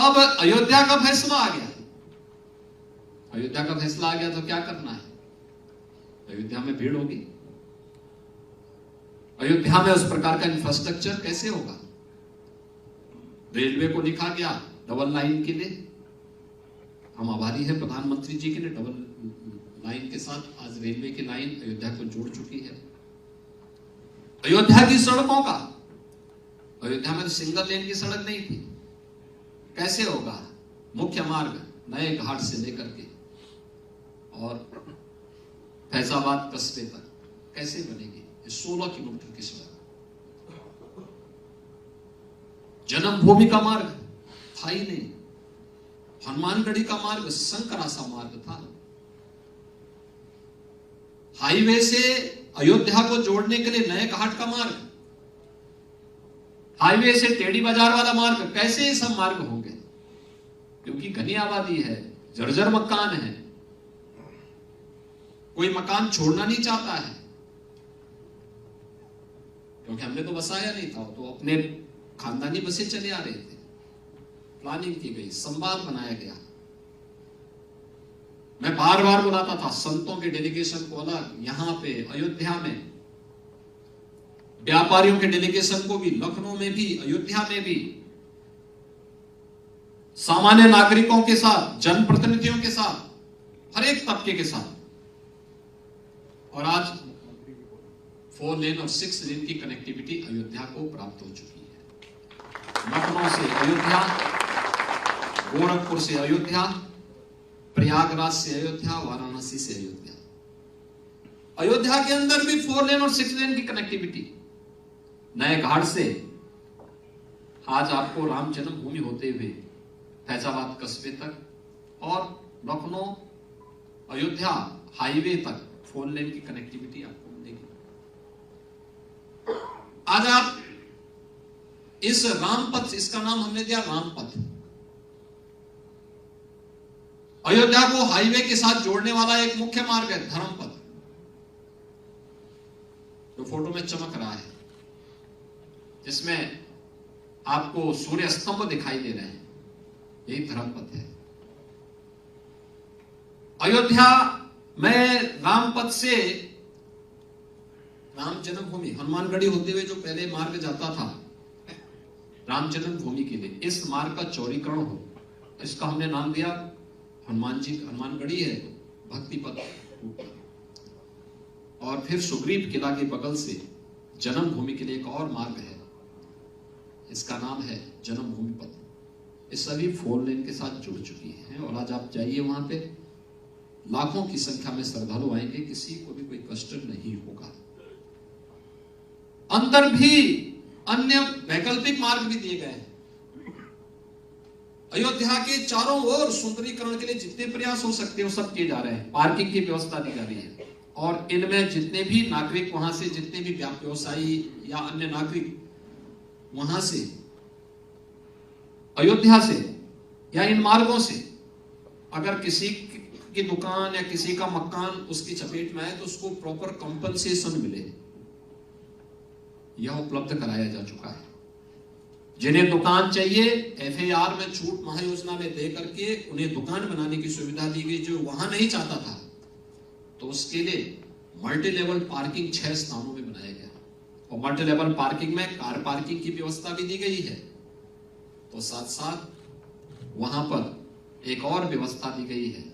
अब अयोध्या का फैसला आ गया, अयोध्या का फैसला आ गया तो क्या करना है? अयोध्या में भीड़ होगी, अयोध्या में उस प्रकार का इंफ्रास्ट्रक्चर कैसे होगा? रेलवे को लिखा गया डबल लाइन के लिए, हम आभारी हैं प्रधानमंत्री जी के लिए, डबल लाइन के साथ आज रेलवे की लाइन अयोध्या को जोड़ चुकी है। अयोध्या की सड़कों का, अयोध्या में तो सिंगल लेन की सड़क नहीं थी, कैसे होगा? मुख्य मार्ग नए घाट से लेकर के और फैजाबाद कस्बे तक कैसे बनेगी? 16 किलोमीटर की सड़क। जन्मभूमि का मार्ग था ही नहीं, हनुमानगढ़ी का मार्ग संकरासा मार्ग था। हाईवे से अयोध्या को जोड़ने के लिए नए घाट का मार्ग, हाईवे से टेढ़ी बाजार वाला मार्ग, कैसे ये सब मार्ग होंगे? क्योंकि घनी आबादी है, जर्जर मकान है, कोई मकान छोड़ना नहीं चाहता है, क्योंकि हमने तो बसाया नहीं था, तो अपने खानदानी बसे चले आ रहे थे। प्लानिंग की गई, संवाद बनाया गया। मैं बार बार बुलाता था संतों के डेलीगेशन को अलग, यहां पे अयोध्या में व्यापारियों के डेलीगेशन को भी, लखनऊ में भी, अयोध्या में भी, सामान्य नागरिकों के साथ, जनप्रतिनिधियों के साथ, हर एक तबके के साथ। और आज 4 लेन और 6 लेन की कनेक्टिविटी अयोध्या को प्राप्त हो चुकी है। लखनऊ से अयोध्या, गोरखपुर से अयोध्या, प्रयागराज से अयोध्या, वाराणसी से अयोध्या। अयोध्या के अंदर भी 4 लेन और 6 लेन की कनेक्टिविटी, नए घाट से आज आपको राम जन्मभूमि होते हुए फैजाबाद कस्बे तक और लखनऊ अयोध्या हाईवे तक 4 लेन की कनेक्टिविटी आपको मिलेगी। आज आप इस रामपथ, इसका नाम हमने दिया रामपथ, अयोध्या को हाईवे के साथ जोड़ने वाला एक मुख्य मार्ग है धर्मपथ, जो फोटो में चमक रहा है, जिसमें आपको सूर्य स्तंभ दिखाई दे रहे हैं, यही धर्मपथ है। अयोध्या में रामपथ से राम जन्मभूमि, हनुमानगढ़ी होते हुए जो पहले मार्ग जाता था राम जन्मभूमि के लिए, इस मार्ग का चौड़ीकरण हो, इसका हमने नाम दिया हनुमानगढ़ी है भक्ति पथ। और फिर सुग्रीव किला के बगल से जन्मभूमि के लिए एक और मार्ग है, इसका नाम है जन्मभूमि पथ। ये सभी 4 लेन के साथ जुड़ चुकी है और आज आप जाइए वहां पे, लाखों की संख्या में श्रद्धालु आएंगे, किसी को भी कोई कष्ट नहीं होगा। अंदर भी अन्य वैकल्पिक मार्ग भी दिए गए हैं। अयोध्या के चारों ओर सुंदरीकरण के लिए जितने प्रयास हो सकते हैं वो सब किए जा रहे हैं। पार्किंग की व्यवस्था दी जा रही है और इनमें जितने भी नागरिक वहां से, जितने भी व्यवसायी या अन्य नागरिक वहां से, अयोध्या से या इन मार्गों से अगर किसी की दुकान या किसी का मकान उसकी चपेट में आए तो उसको प्रॉपर कंपनसेशन मिले, यह उपलब्ध कराया जा चुका है। जिन्हें दुकान चाहिए FAR में छूट महायोजना में दे करके उन्हें दुकान बनाने की सुविधा दी गई, जो वहां नहीं चाहता था तो उसके लिए मल्टी लेवल पार्किंग 6 स्थानों में बनाया गया और मल्टी लेवल पार्किंग में कार पार्किंग की व्यवस्था भी दी गई है। तो साथ साथ वहां पर एक और व्यवस्था दी गई है,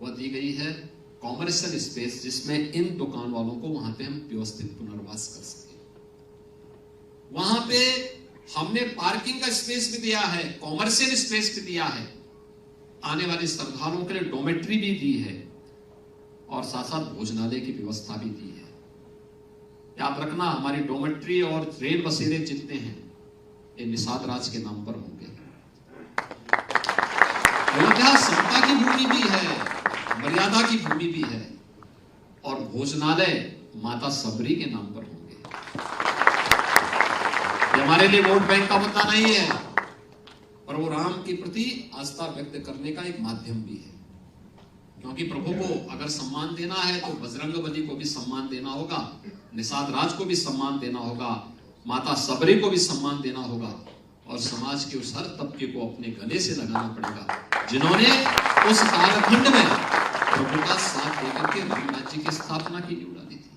वह दी गई है कॉमर्शियल स्पेस, जिसमें इन दुकान वालों को वहां पे हम व्यवस्थित पुनर्वास कर सके। वहां पे हमने पार्किंग का स्पेस भी दिया है, कॉमर्शियल स्पेस भी दिया है, आने वाले श्रद्धालुओं के लिए डोमेट्री भी दी है और साथ साथ भोजनालय की व्यवस्था भी दी है। याद रखना, हमारी डोमेट्री और रेल बसेरे जितने हैं ये निषाद राज के नाम पर होंगे। अयोध्या समता की भूमि भी है, मर्यादा की भूमि भी है और भोजनालय माता सबरी के नाम पर होंगे। हमारे लिए वोट बैंक का मुद्दा नहीं है, पर वो राम के प्रति आस्था व्यक्त करने का एक माध्यम भी है। क्योंकि प्रभु को अगर सम्मान देना है तो बजरंगबली को भी सम्मान देना होगा, निषाद राज को भी सम्मान देना होगा, माता सबरी को भी सम्मान देना होगा और समाज के उस हर तबके को अपने गले से लगाना पड़ेगा जिन्होंने उस कालखंड में प्रभु का साथ देकर के राम राज्य की स्थापना की नींव डाली थी।